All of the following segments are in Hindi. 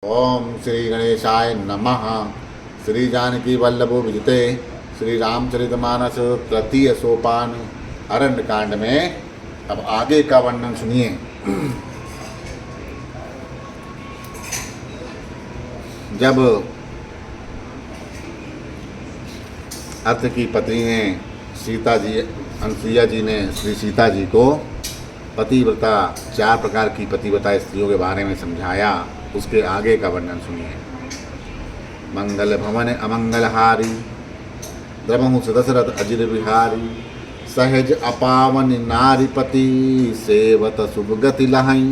ओम श्री गणेशाय नमः। श्री जानकी वल्लभो विजिते श्री रामचरितमानस तृतीय सोपान अरण्य कांड में अब आगे का वर्णन सुनिए। जब अत्रि की पत्नी ने सीता जी अनुसुईया जी ने श्री सीता जी को पतिव्रता 4 प्रकार की पतिव्रता स्त्रियों के बारे में समझाया, उसके आगे का वर्णन सुनिए। मंगल भवन अमंगलहारी द्रमहु दशरथ अजिर विहारी सहज अपावन नारीपति सेवत शुभ गति लहई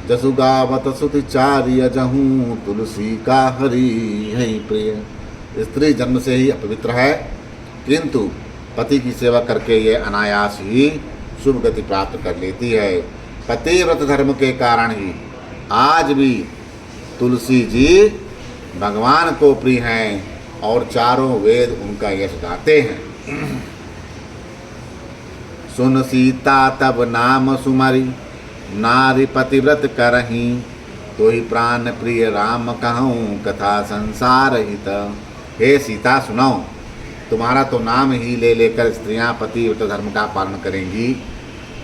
जसु गावत सुति चार्य जहूँ तुलसी का हरि है प्रिय। स्त्री जन्म से ही अपवित्र है, किंतु पति की सेवा करके ये अनायास ही शुभ गति प्राप्त कर लेती है। पतिव्रत धर्म के कारण ही आज भी तुलसी जी भगवान को प्रिय हैं और चारों वेद उनका यश गाते हैं। सुन सीता तब नाम सुमरी नारी पतिव्रत करही तो ही प्राण प्रिय राम कहूँ कथा संसार हित। हे सीता सुनो, तुम्हारा तो नाम ही ले लेकर स्त्रियां पतिव्रत धर्म का पालन करेंगी।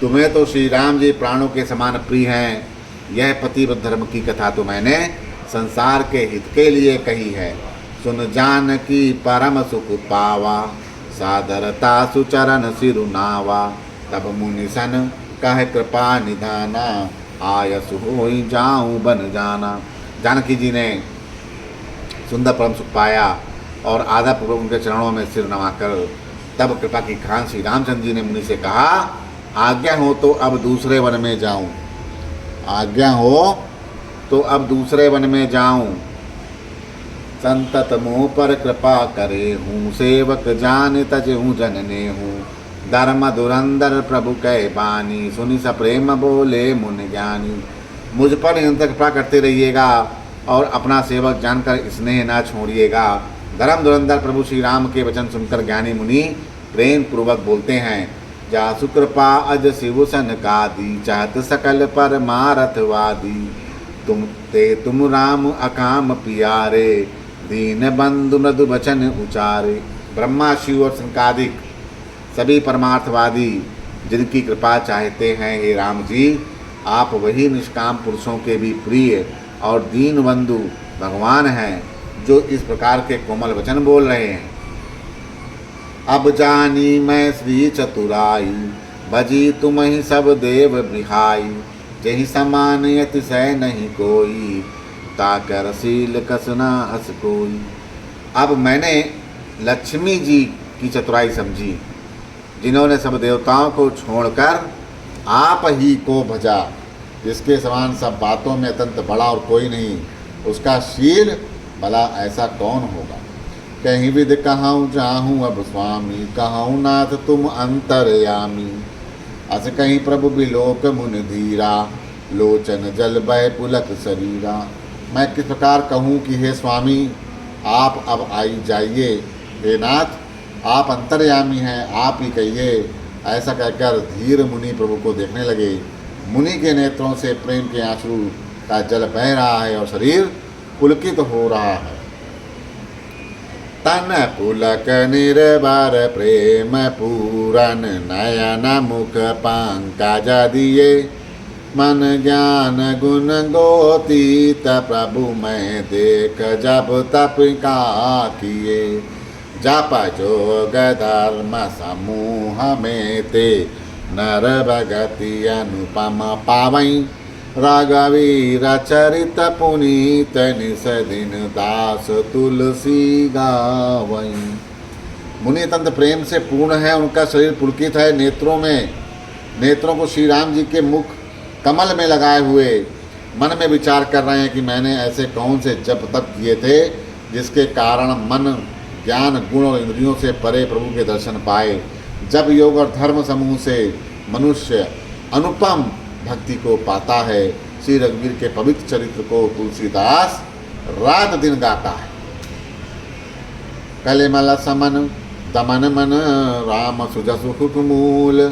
तुम्हें तो श्री राम जी प्राणों के समान प्रिय हैं। यह पतिव्रत धर्म की कथा तो मैंने संसार के हित के लिए कही है। सुन जान की परम सुख पावा सादरता सुचरण सिरुनावा तब मुनि सन कह कृपा निधाना आयस होई जाऊं बन जाना। जानकी जी ने सुंदर परम सुख पाया और आधा पूर्वक उनके चरणों में सिर नवाकर तब कृपा की खान श्री रामचंद्र जी ने मुनि से कहा, आज्ञा हो तो अब दूसरे वन में जाऊं, आज्ञा हो तो अब दूसरे वन में जाऊं। संतत मोह पर कृपा करे हूँ सेवक जान तज हूँ जनने हूँ धर्म धुरंधर प्रभु कह बानी सुनि सप्रेम बोले मुनि ज्ञानी। मुझ पर निरंतर कृपा करते रहिएगा और अपना सेवक जानकर स्नेह ना छोड़िएगा। धर्म धुरंधर प्रभु श्री राम के वचन सुनकर ज्ञानी मुनि प्रेम पूर्वक बोलते हैं, जा सुकृपा अज शिव सन का दी चाहत सकल पर मारथवादी तुम राम अकाम पियारे दीन बंधु मृदु वचन उचारे। ब्रह्मा शिव और संकादिक सभी परमार्थवादी जिनकी कृपा चाहते हैं, हे राम जी आप वही निष्काम पुरुषों के भी प्रिय और दीन बंधु भगवान हैं जो इस प्रकार के कोमल वचन बोल रहे हैं। अब जानी मैं श्री चतुराई भजी तुम ही सब देव बिहाई जही समान अतिशय नहीं कोई ताकर शील कसना हस कोई। अब मैंने लक्ष्मी जी की चतुराई समझी जिन्होंने सब देवताओं को छोड़कर आप ही को भजा, जिसके समान सब बातों में अत्यंत बड़ा और कोई नहीं, उसका शील भला ऐसा कौन होगा। कहीं विद कहूँ जाहूँ अब स्वामी कहूँ नाथ तुम अंतरयामी अस कहीं प्रभु बिलोक मुन धीरा लोचन जल बह पुलक शरीरा। मैं किस प्रकार कहूँ कि हे स्वामी आप अब आई जाइए, हे नाथ आप अंतर्यामी हैं, आप ही कहिए। ऐसा कहकर धीर मुनि प्रभु को देखने लगे। मुनि के नेत्रों से प्रेम के आंसू का जल बह रहा है और शरीर पुलकित हो रहा है। तन पुलक निर्भर प्रेम पूरन नयन मुख पंकज दिए मन ज्ञान गुण गोतीत प्रभु मैं देख जब तप का किए जप जोग धर्म समूह में ते नर भगति अनुपम पावई राघवीर चरित पुनीत निस दिन दास तुलसी गावई। मुनि अत्यंत प्रेम से पूर्ण है, उनका शरीर पुलकित है, नेत्रों को श्री राम जी के मुख कमल में लगाए हुए मन में विचार कर रहे हैं कि मैंने ऐसे कौन से जप तप किए थे जिसके कारण मन ज्ञान गुण और इंद्रियों से परे प्रभु के दर्शन पाए। जब योग और धर्म समूह से मनुष्य अनुपम भक्ति को पाता है। श्री रघुवीर के पवित्र चरित्र को तुलसीदास रात दिन गाता है। कलिमल समन दमन मन राम सुजसु सुख मूल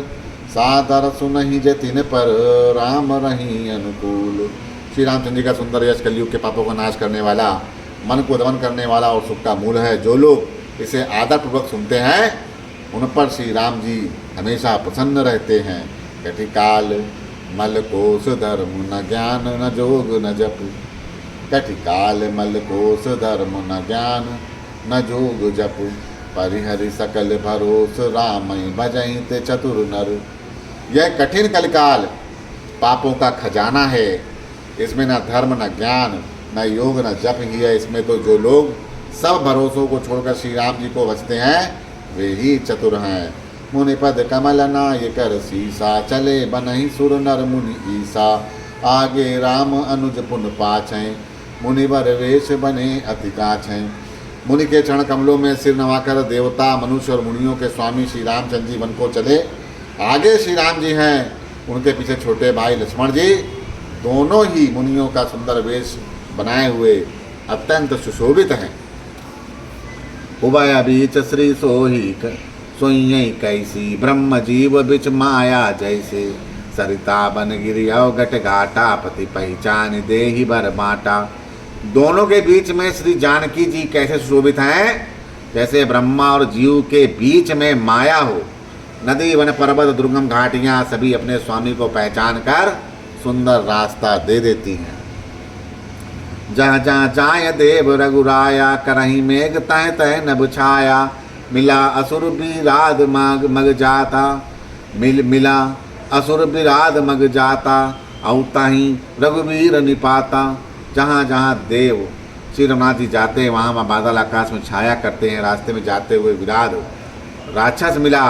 सादर सुनहि जतिन पर राम रही अनुकूल। श्री रामचंद्र जी का सुंदर यश कलयुग के पापों का नाश करने वाला, मन को दमन करने वाला और सुख का मूल है। जो लोग इसे आदरपूर्वक सुनते हैं उन पर श्री राम जी हमेशा प्रसन्न रहते हैं। कटिकाल मल कोस धर्म न ज्ञान न जोग न जप, कटिकाल मल कोस धर्म न ज्ञान न जोग जप, परिहरि सकल भरोस राम भजहि ते चतुर नर। यह कठिन कलिकाल पापों का खजाना है, इसमें न धर्म न ज्ञान न योग न जप ही है। इसमें तो जो लोग सब भरोसों को छोड़कर श्री राम जी को भजते हैं वे ही चतुर हैं। मुनि पद कमल नाय कर सीसा, चले बनहि सुर नर मुनि ईसा, आगे राम अनुज पुन पाछै, मुनिवर वेश बने अति काछै। मुनि के चरण कमलों में सिर नवाकर देवता मनुष्य और मुनियों के स्वामी श्री रामचंद्र जी वन को चले। आगे श्री राम जी हैं, उनके पीछे छोटे भाई लक्ष्मण जी, दोनों ही मुनियों का सुंदर वेश बनाए हुए अत्यंत सुशोभित हैं। उभय बीच श्री सोही सोई कैसी, ब्रह्म जीव बिच माया जैसे, सरिता बन गिरी अवगट घाटा, पति पहचान देहि बर बाटा। दोनों के बीच में श्री जानकी जी कैसे सुशोभित हैं, जैसे ब्रह्मा और जीव के बीच में माया हो। नदी वन पर्वत दुर्गम घाटियां सभी अपने स्वामी को पहचान कर सुंदर रास्ता दे देती हैं। जहाँ जहाँ जाय देव रघुराया, करही मेघ तह तह नभ छाया, मिला असुर बिराद मग जाता, मिला असुर बिराद मग जाता, औताही रघुवीर निपाता। जहाँ जहाँ देव श्री रघुनाथ जी जाते हैं वहाँ बादल आकाश में छाया करते हैं। रास्ते में जाते हुए विराट राक्षस मिला,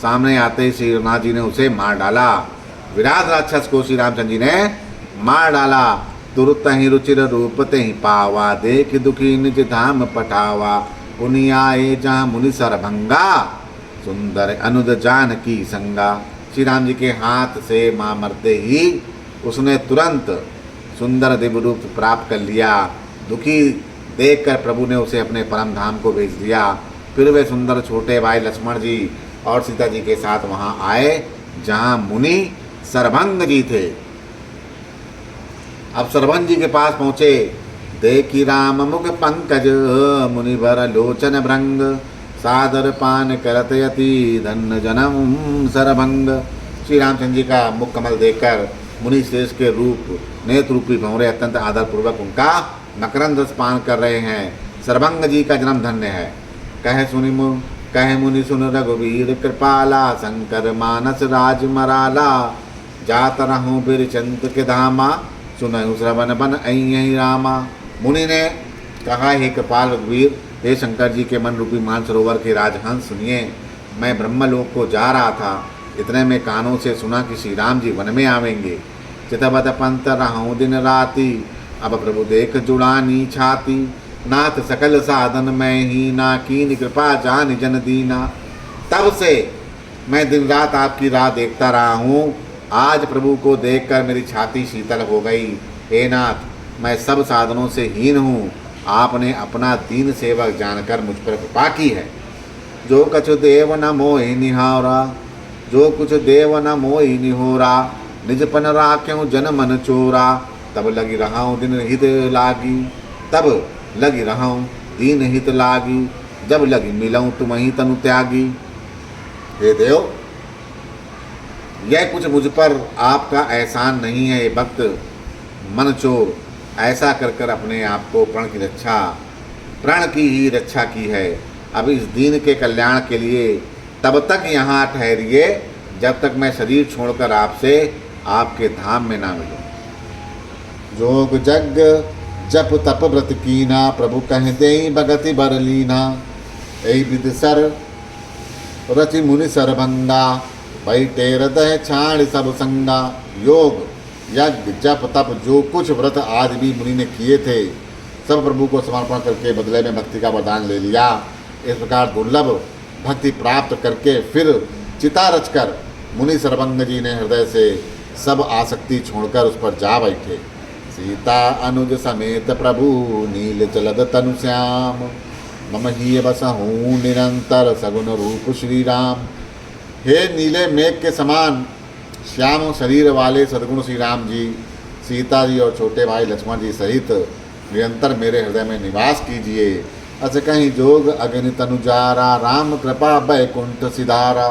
सामने आते ही श्री रघुनाथ जी ने उसे मार डाला। विराट राक्षस को श्री रामचंद्र जी ने मार डाला। तुरत ही रुचिर रूप ते पावा, देख दुखी निज धाम पठावा, पुनि आए जहाँ मुनि सरभंगा, सुंदर अनुज जानकी संगा। श्री राम जी के हाथ से मां मरते ही उसने तुरंत सुंदर दिव्य रूप प्राप्त कर लिया। दुखी देखकर प्रभु ने उसे अपने परम धाम को भेज दिया। फिर वे सुंदर छोटे भाई लक्ष्मण जी और सीता जी के साथ वहां आए जहां मुनि सरभंग जी थे। अब सरभंग जी के पास पहुंचे, देखी राम मुख पंकज, मुनि भर लोचन भृंग, सादर पान करत यति धन्य जन्म सरभंग। श्री रामचंद्र जी का मुख कमल देखकर मुनि श्रेष्ठ के रूप नेत्र रूपी भंवरे अत्यंत आदर पूर्वक उनका मकरंद रस पान कर रहे हैं। सरभंग जी का जन्म धन्य है। कहे मुनि सुन रघुवीर कृपाला, शंकर मानस राज मराला, जात रहूं बिरचंद के धामा, सुनहु श्रवण बन अई रामा। मुनि ने कहा, हे कृपाल रघुवीर, हे शंकर जी के मन रूपी मानसरोवर के राजहंस सुनिए। मैं ब्रह्मलोक को जा रहा था, इतने में कानों से सुना कि श्री राम जी वन में आवेंगे। चितबत पंत रहूं दिन राती, अब प्रभु देख जुड़ानी छाती, नाथ सकल साधन में ही ना कीन, कृपा जान जन दीना। तब से मैं दिन रात आपकी राह देखता रहा हूँ। आज प्रभु को देखकर मेरी छाती शीतल हो गई। हे नाथ, मैं सब साधनों से हीन हूँ, आपने अपना दीन सेवक जानकर मुझ पर कृपा की है। जो कुछ देव न मोहि निहारा, जो कुछ देव न मोहि निहोरा, निजपन राख्यों जन मन चोरा, तब लगी रहाऊँ दिन हित लागी, तब लगी रहाऊँ दीन हित लागी, जब लगी मिलऊँ तुम्हीं तनु त्यागी। हे देव, यह कुछ मुझ पर आपका एहसान नहीं है। ये भक्त मन चोर ऐसा कर कर अपने आप को प्राण की ही रक्षा की है। अब इस दीन के कल्याण के लिए तब तक यहाँ ठहरिए जब तक मैं शरीर छोड़कर आपसे आपके धाम में ना मिलूं। जोग जग जप तप व्रत कीना, प्रभु कह दे भगति बर लीना, ऐ विद सर रचि मुनि सरभंगा, बैठे हृदय छाड़ सब संगा। योग यज्ञ जप तप जो कुछ व्रत आदि भी मुनि ने किए थे, सब प्रभु को समर्पण करके बदले में भक्ति का वरदान ले लिया। इस प्रकार दुर्लभ भक्ति प्राप्त करके फिर चिता रचकर मुनि सरभंग जी ने हृदय से सब आसक्ति छोड़कर उस पर जा बैठे। सीता अनुज समेत प्रभु नील जलद तनु श्याम, मम ही बसहूँ निरंतर सगुन रूप श्री राम। हे नीले मेघ के समान श्याम शरीर वाले सद्गुण श्री राम जी, सीता जी और छोटे भाई लक्ष्मण जी सहित निरंतर मेरे हृदय में निवास कीजिए। अस कहीं जोग अग्नि तनुजारा, राम कृपा बैकुंठ सिधारा,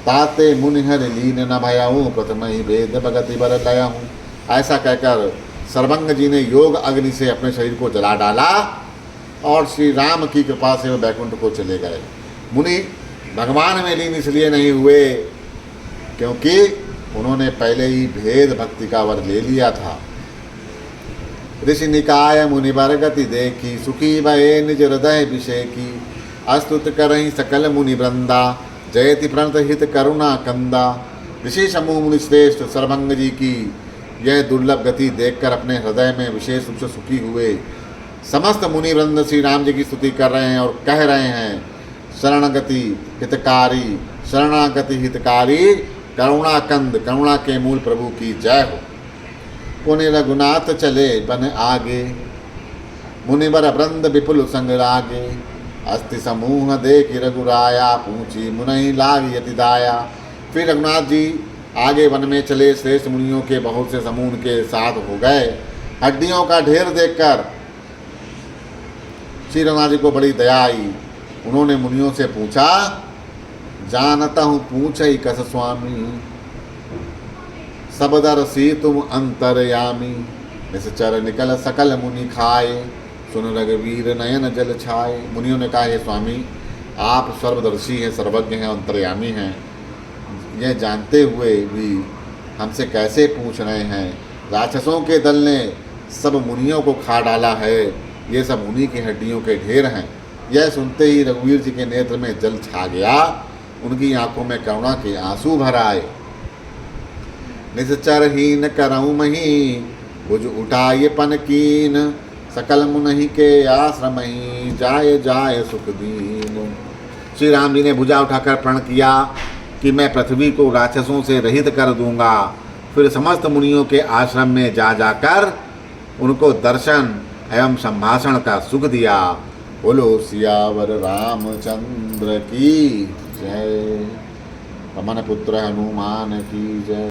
ताते मुनिहर लीन न भयाऊँ, प्रथम ही वेद भगति बर लयाऊँ। ऐसा कहकर सर्वंग जी ने योग अग्नि से अपने शरीर को जला डाला और श्री राम की कृपा से वह बैकुंठ को चले गए। मुनि भगवान में लीन इसलिए नहीं हुए क्योंकि उन्होंने पहले ही भेद भक्ति का वर ले लिया था। ऋषि निकाय मुनिवर गति देखी, सुखी भये निज हृदय विषय की, अस्तुत करहि सकल मुनि वृंदा, जयति प्रणत हित करुणा कंदा। ऋषि समूह मुनि श्रेष्ठ सर्वंग जी की यह दुर्लभ गति देखकर अपने हृदय में विशेष रूप से सुखी हुए। समस्त मुनि वृंद श्री राम जी की स्तुति कर रहे हैं और कह रहे हैं, शरणगति हितकारी, शरणागति हितकारी, करुणाकंद, करुणा के मूल प्रभु की जय हो। पुनि रघुनाथ चले बन आगे, मुनिवर वृंद विपुल संग लागे, अस्ति समूह देख रघुराया, पूछी मुनहि लाग यति दाया। फिर रघुनाथ जी आगे वन में चले, श्रेष्ठ मुनियों के बहुत से समूह के साथ हो गए। हड्डियों का ढेर देखकर श्री रघुनाथ जी को बड़ी दया आई। उन्होंने मुनियों से पूछा, जानता हूँ पूछ ही कस स्वामी, सबदर सी तुम अंतरयामी, निश्चर निकल सकल मुनि खाए, सुन रघुवीर नयन जल छाए। मुनियों ने कहा, हे स्वामी, आप सर्वदर्शी हैं, सर्वज्ञ हैं, अंतर्यामी हैं, यह जानते हुए भी हमसे कैसे पूछ रहे हैं? राक्षसों के दल ने सब मुनियों को खा डाला है, ये सब मुनि की हड्डियों के ढेर हैं। यह सुनते ही रघुवीर जी के नेत्र में जल छा गया, उनकी आंखों में करुणा के आंसू भर आए। निश्चरहीन करऊँ मही, भुज उठाए पन कीन, सकल मुनि के आश्रम ही, जाय जाय सुख दीन। श्री राम जी ने भुजा उठाकर प्रण किया कि मैं पृथ्वी को राक्षसों से रहित कर दूंगा। फिर समस्त मुनियों के आश्रम में जा जाकर उनको दर्शन एवं संभाषण का सुख दिया। बोलो सियावर रामचंद्र की जय, पवन पुत्र हनुमान की जय।